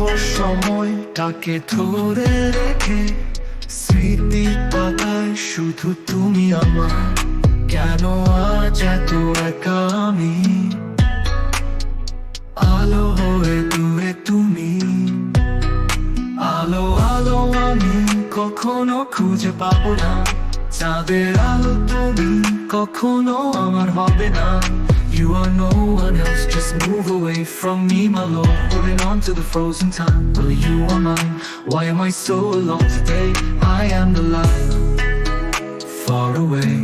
সুন্দর সময়টাকে ধরে রেখে স্মৃতি পাতায় শুধু তুমি আমার। কেন আজ এত একা আমি, আলো হয়ে দূরে তুমি। আলো আলো আমি কখনো খুঁজে পাবো না, চাঁদের আলো তুমি কখনো আমার হবে না। You are no one else, just move away from me, my lord. Holding on to the frozen time, only you are mine. Why am I so alone today? I am the light, far away.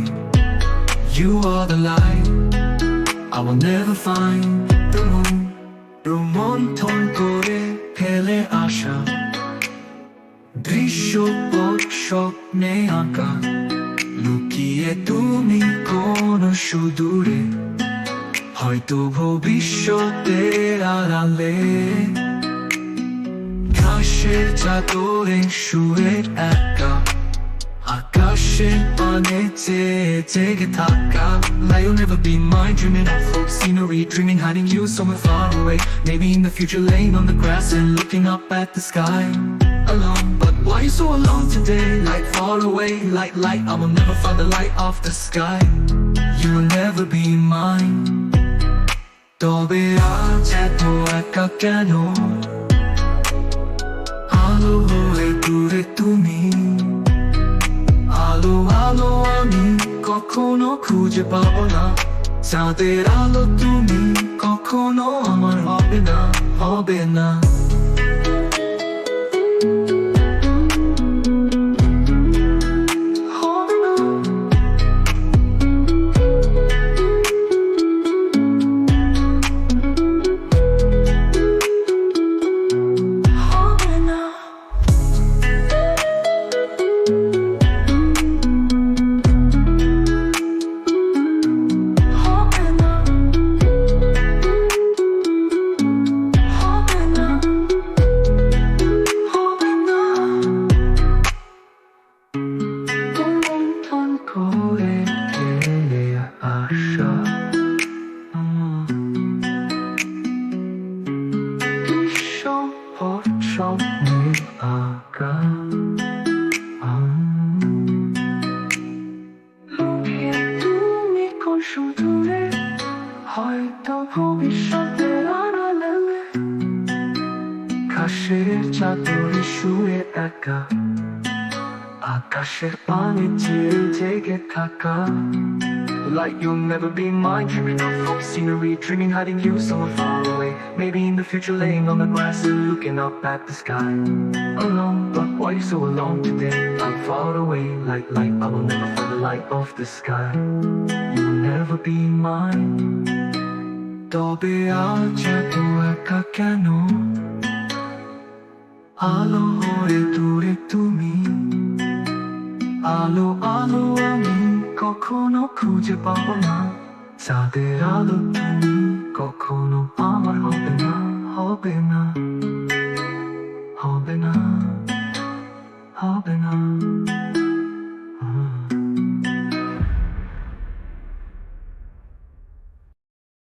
You are the light, I will never find the moon. রোমন্থন করে ফেলে আসা দৃশ্যপট স্বপ্নে আঁকা, লুকিয়ে তুমি কোন সুদূরে, হয়তো ভবিষ্যতের আড়ালে। ঘাসের চাদরে শুয়ে একা, আকাশে পানে চেয়ে জেগে থাকা। Like you'll never be mine, dreaming of folk scenery, dreaming hiding you somewhere far away. Maybe in the future laying on the grass and looking up at the sky. Alone, but why you so alone today? Like far away, like light, I will never find the light of the sky. You will never be mine. তবে আজ এত একা কেন, আলো হয়ে দূরে তুমি। আলো আলো আমি কখনো খুঁজে পাবো না, চাঁদের আলো তুমি কখনো আমার হবে না, হবে না। হয়তো ভবিষ্যতের আড়ালে ঘাসের চাদরে শুয়ে একা, আকাশের পানে চেয়ে জেগে থাকা। Like you'll never be mine, dreaming of folk scenery, dreaming hiding you somewhere far away. Maybe in the future laying on the grass and looking up at the sky. Alone, but why you so alone today? I'm far away, like light, I will never find the light of the sky. You'll never be mine. তবে আজ এত একা কেন, আলো হয়ে দূরে তুমি। আলো আলো আমি কখনো খুঁজে পাবো না, চাঁদের আলো তুমি।